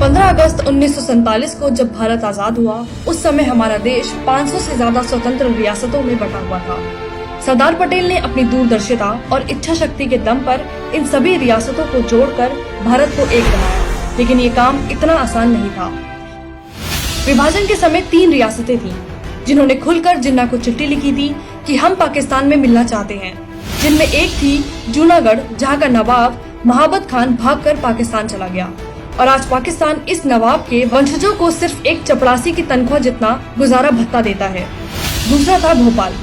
15 अगस्त 1947 को जब भारत आजाद हुआ, उस समय हमारा देश 500 से ज्यादा स्वतंत्र रियासतों में बटा हुआ था। सरदार पटेल ने अपनी दूरदर्शिता और इच्छा शक्ति के दम पर इन सभी रियासतों को जोड़कर भारत को एक बनाया, लेकिन ये काम इतना आसान नहीं था। विभाजन के समय 3 रियासतें थीं, जिन्होंने खुलकर जिन्ना को चिट्ठी लिखी थी कि हम पाकिस्तान में मिलना चाहते हैं, जिनमें एक थी जूनागढ़, जहाँ का नवाब महाबत खान भागकर पाकिस्तान चला गया और आज पाकिस्तान इस नवाब के वंशजों को सिर्फ एक चपरासी की तनख्वाह जितना गुजारा भत्ता देता है। दूसरा था भोपाल,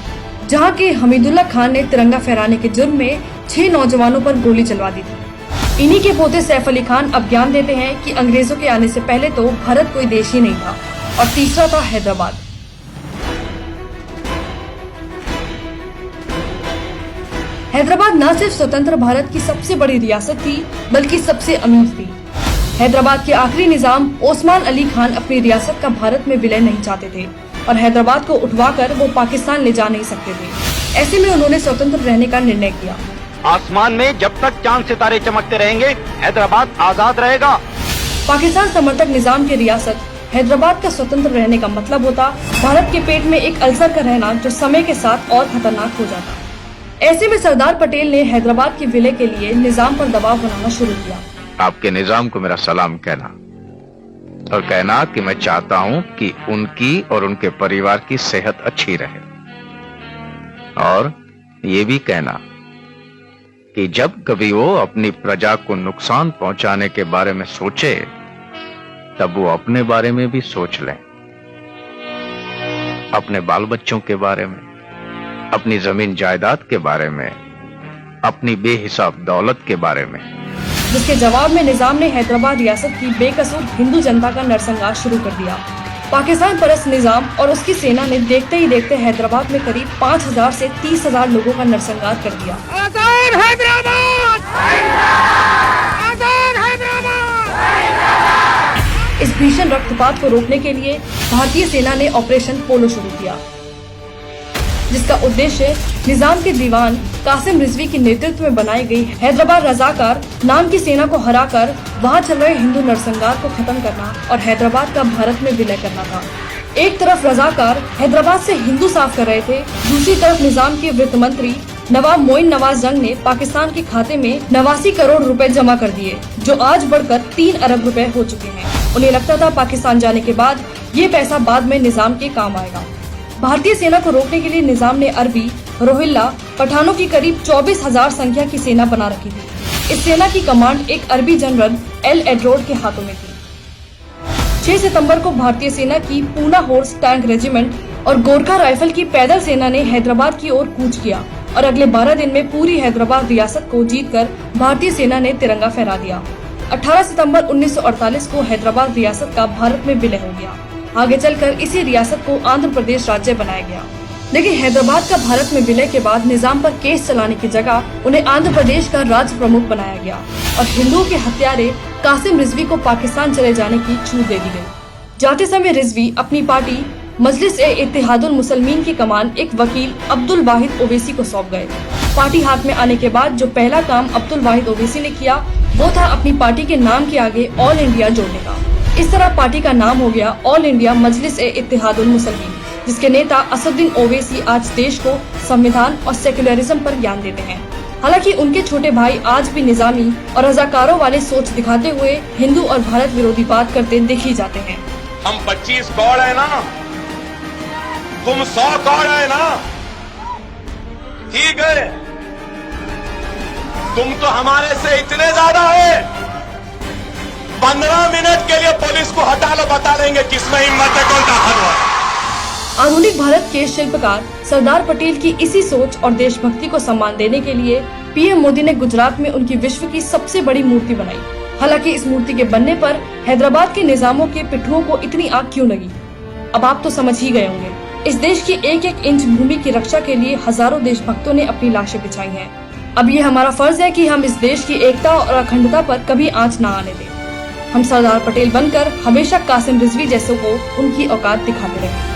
जहाँ के हमीदुल्लाह खान ने तिरंगा फहराने के जुर्म में 6 नौजवानों पर गोली चलवा दी थी। इन्हीं के पोते सैफ अली खान अब ज्ञान देते हैं कि अंग्रेजों के आने से पहले तो भारत कोई देश ही नहीं था। और तीसरा था हैदराबाद। हैदराबाद न सिर्फ स्वतंत्र भारत की सबसे बड़ी रियासत थी, बल्कि सबसे अमीर थी। हैदराबाद के आखिरी निजाम ओस्मान अली खान अपनी रियासत का भारत में विलय नहीं चाहते थे और हैदराबाद को उठवाकर वो पाकिस्तान ले जा नहीं सकते थे। ऐसे में उन्होंने स्वतंत्र रहने का निर्णय किया। आसमान में जब तक चांद सितारे चमकते रहेंगे, हैदराबाद आजाद रहेगा। पाकिस्तान समर्थक निजाम की रियासत हैदराबाद का स्वतंत्र रहने का मतलब होता भारत के पेट में एक अल्सर का रहना, जो समय के साथ और खतरनाक हो जाता। ऐसे में सरदार पटेल ने हैदराबाद के विलय के लिए निजाम पर दबाव बनाना शुरू किया। आपके निजाम को मेरा सलाम कहना और कहना कि मैं चाहता हूं कि उनकी और उनके परिवार की सेहत अच्छी रहे, और ये भी कहना कि जब कभी वो अपनी प्रजा को नुकसान पहुंचाने के बारे में सोचे, तब वो अपने बारे में भी सोच लें, अपने बाल बच्चों के बारे में, अपनी जमीन जायदाद के बारे में, अपनी बेहिसाब दौलत के बारे में। जिसके जवाब में निजाम ने हैदराबाद रियासत की बेकसूर हिंदू जनता का नरसंहार शुरू कर दिया। पाकिस्तान परस्त निजाम और उसकी सेना ने देखते ही देखते हैदराबाद में करीब 5000 से 30,000 लोगों का नरसंहार कर दिया। आजाद हैदराबाद! आजाद हैदराबाद! इस भीषण रक्तपात को रोकने के लिए भारतीय सेना ने ऑपरेशन पोलो शुरू किया, जिसका उद्देश्य निजाम के दीवान कासिम रिजवी के नेतृत्व में बनाई गई हैदराबाद रजाकार नाम की सेना को हराकर वहां चल रहे हिंदू नरसंहार को खत्म करना और हैदराबाद का भारत में विलय करना था। एक तरफ रजाकार हैदराबाद से हिंदू साफ कर रहे थे, दूसरी तरफ निजाम के वित्त मंत्री नवाब मोइन नवाज जंग ने पाकिस्तान के खाते में 89 करोड़ रुपए जमा कर दिए, जो आज बढ़कर 3 अरब रुपए हो चुके हैं। उन्हें लगता था पाकिस्तान जाने के बाद ये पैसा बाद में निजाम के काम आएगा। भारतीय सेना को रोकने के लिए निजाम ने अरबी, रोहिल्ला, पठानों की करीब 24,000 संख्या की सेना बना रखी थी। इस सेना की कमांड एक अरबी जनरल एल एड्रोड के हाथों में थी। 6 सितंबर को भारतीय सेना की पूना हॉर्स टैंक रेजिमेंट और गोरखा राइफल की पैदल सेना ने हैदराबाद की ओर कूच किया और अगले 12 दिन में पूरी हैदराबाद रियासत को जीतकर भारतीय सेना ने तिरंगा फहरा दिया। 18 सितंबर 1948 को हैदराबाद रियासत का भारत में विलय हो गया। आगे चलकर इसी रियासत को आंध्र प्रदेश राज्य बनाया गया। लेकिन हैदराबाद का भारत में विलय के बाद निजाम पर केस चलाने की जगह उन्हें आंध्र प्रदेश का राज्य प्रमुख बनाया गया और हिंदुओं के हत्यारे कासिम रिजवी को पाकिस्तान चले जाने की छूट दे दी गई। जाते समय रिजवी अपनी पार्टी मजलिस-ए-इत्तेहादुल मुसलमीन की कमान एक वकील अब्दुल वाहिद ओवैसी को सौंप गए। पार्टी हाथ में आने के बाद जो पहला काम अब्दुल वाहिद ओवैसी ने किया, वो था अपनी पार्टी के नाम के आगे ऑल इंडिया जोड़ने का। इस तरह पार्टी का नाम हो गया ऑल इंडिया मजलिस-ए-इत्तेहादुल मुसलमीन, जिसके नेता असदुद्दीन ओवैसी आज देश को संविधान और सेक्युलरिज्म पर ज्ञान देते हैं। हालांकि उनके छोटे भाई आज भी निजामी और रजाकारों वाले सोच दिखाते हुए हिंदू और भारत विरोधी बात करते दिख ही जाते हैं। हम 25 कौड़ है ना, तुम 100 कौड़ है ना, ठीक है, तुम तो हमारे से इतने ज्यादा है। 15 मिनट के लिए पुलिस को हटा लो, बता देंगे किसमें हिम्मत है, कौन ताकतवर है। आधुनिक भारत के शिल्पकार सरदार पटेल की इसी सोच और देशभक्ति को सम्मान देने के लिए पीएम मोदी ने गुजरात में उनकी विश्व की सबसे बड़ी मूर्ति बनाई। हालांकि इस मूर्ति के बनने पर हैदराबाद के निजामों के पिट्ठुओं को इतनी आग क्यों लगी, अब आप तो समझ ही गए होंगे। इस देश की एक एक इंच भूमि की रक्षा के लिए हजारों देशभक्तों ने अपनी लाशें बिछाई हैं। अब ये हमारा फर्ज है कि हम इस देश की एकता और अखंडता पर कभी आंच न आने दें। हम सरदार पटेल बनकर हमेशा कासिम रिजवी जैसों को उनकी औकात दिखाते रहें।